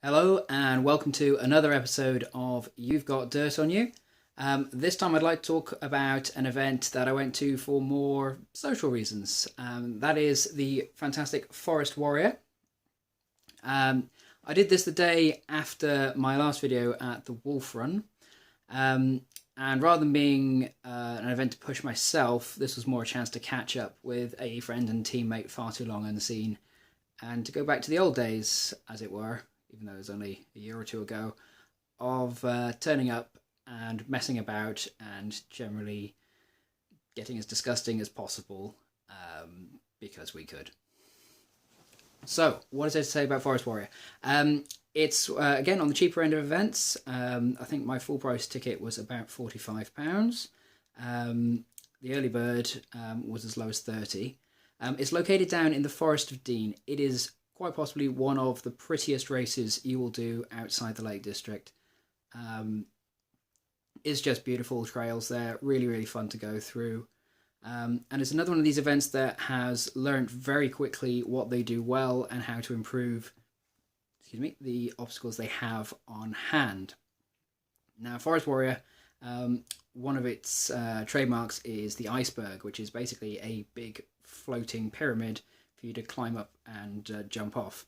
Hello and welcome to another episode of You've Got Dirt on You. This time I'd like to talk about an event that I went to for more social reasons. That is the fantastic Forest Warrior. I did this the day after my last video at the Wolf Run. And rather than being an event to push myself, this was more a chance to catch up with a friend and teammate far too long unseen and to go back to the old days, as it were, even though it was only a year or two ago, of turning up and messing about and generally getting as disgusting as possible because we could. So, what is there to say about Forest Warrior? It's, again, on the cheaper end of events. I think my full price ticket was about £45. The early bird was as low as 30. It's located down in the Forest of Dean. It is quite possibly one of the prettiest races you will do outside the Lake District. It's just beautiful trails there, really, really fun to go through. And it's another one of these events that has learned very quickly what they do well and how to improve the obstacles they have on hand. Now, Forest Warrior, one of its trademarks is the iceberg, which is basically a big floating pyramid for you to climb up and jump off.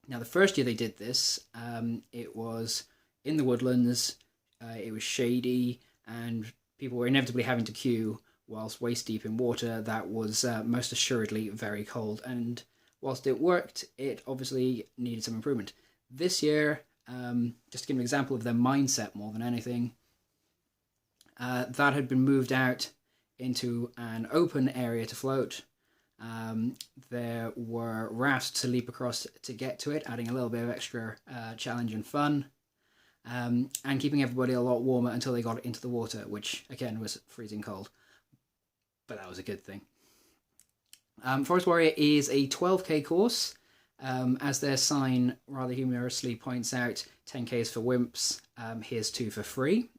Now, the first year they did this, it was in the woodlands, it was shady, and people were inevitably having to queue whilst waist deep in water that was most assuredly very cold. And whilst it worked, it obviously needed some improvement. This year, just to give an example of their mindset more than anything, that had been moved out into an open area to float. There were rafts to leap across to get to it, adding a little bit of extra challenge and fun, and keeping everybody a lot warmer until they got into the water, which again was freezing cold, but that was a good thing. Forest Warrior is a 12k course. As their sign rather humorously points out, 10k is for wimps, here's 2 for free,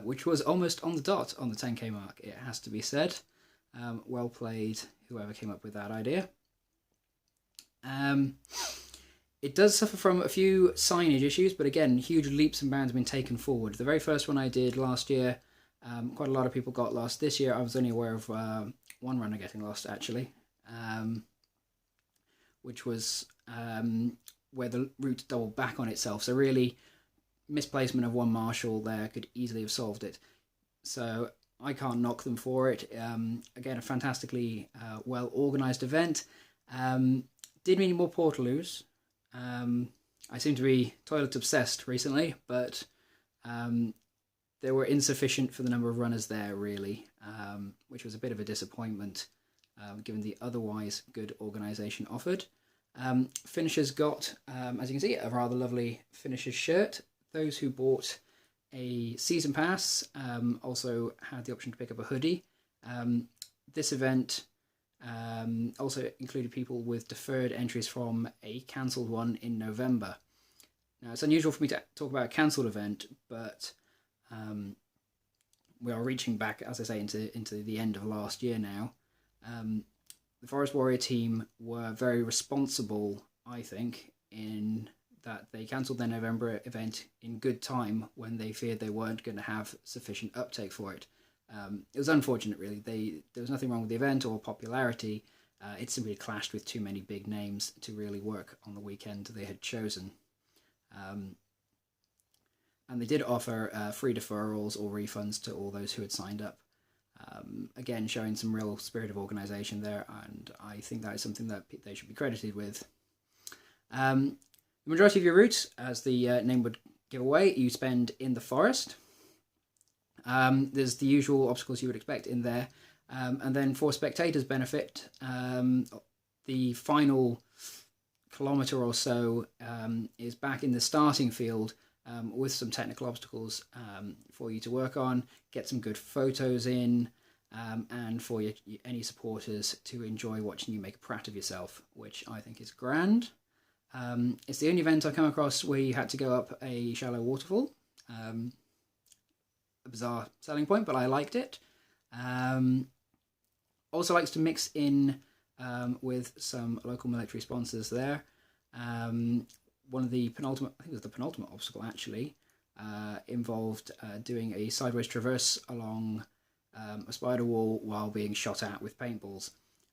which was almost on the dot on the 10k mark, it has to be said. Well played, whoever came up with that idea. It does suffer from a few signage issues, but again, huge leaps and bounds have been taken forward. The very first one I did last year, quite a lot of people got lost. This year I was only aware of one runner getting lost, actually, which was where the route doubled back on itself. So really, misplacement of one marshal there could easily have solved it. So I can't knock them for it. Again, a fantastically well-organised event. Did need more Portaloos. I seem to be toilet obsessed recently, but they were insufficient for the number of runners there, really, which was a bit of a disappointment, given the otherwise good organisation offered. Finishers got, as you can see, a rather lovely Finishers shirt. Those who bought a season pass also had the option to pick up a hoodie. This event also included people with deferred entries from a cancelled one in November. Now, it's unusual for me to talk about a cancelled event, but we are reaching back, as I say, into the end of last year now. The Forest Warrior team were very responsible, I think, in that they cancelled their November event in good time when they feared they weren't going to have sufficient uptake for it. It was unfortunate, really. There was nothing wrong with the event or popularity. It simply clashed with too many big names to really work on the weekend they had chosen. And they did offer free deferrals or refunds to all those who had signed up. Again, showing some real spirit of organisation there, and I think that is something that they should be credited with. The majority of your route, as the name would give away, you spend in the forest. There's the usual obstacles you would expect in there. And then for spectators' benefit, the final kilometre or so is back in the starting field with some technical obstacles for you to work on, get some good photos in, and for any supporters to enjoy watching you make a prat of yourself, which I think is grand. It's the only event I've come across where you had to go up a shallow waterfall. A bizarre selling point, but I liked it. Also likes to mix in with some local military sponsors there. one of the penultimate, I think it was the penultimate obstacle actually, involved doing a sideways traverse along a spider wall while being shot at with paintballs.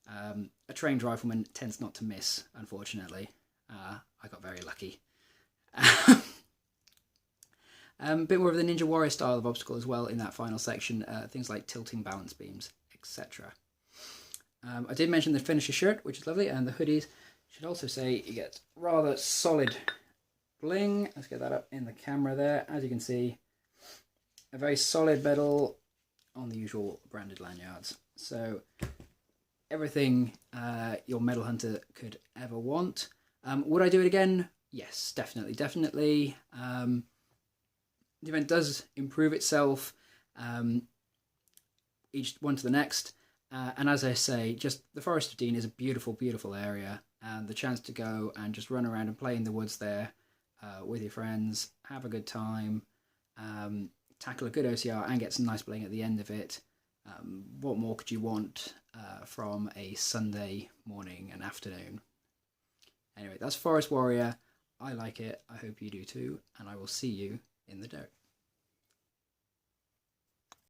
A trained rifleman tends not to miss, unfortunately. I got very lucky. A bit more of the Ninja Warrior style of obstacle as well in that final section, things like tilting balance beams, etc. I did mention the finisher shirt, which is lovely, and the hoodies. Should also say you get rather solid bling. Let's get that up in the camera there. As you can see, a very solid medal on the usual branded lanyards. So everything your medal hunter could ever want. Would I do it again? Yes, definitely. The event does improve itself each one to the next. And as I say, just the Forest of Dean is a beautiful, beautiful area. And the chance to go and just run around and play in the woods there with your friends, have a good time, tackle a good OCR and get some nice bling at the end of it. What more could you want from a Sunday morning and afternoon? Anyway, that's Forest Warrior. I like it. I hope you do too. And I will see you in the dirt.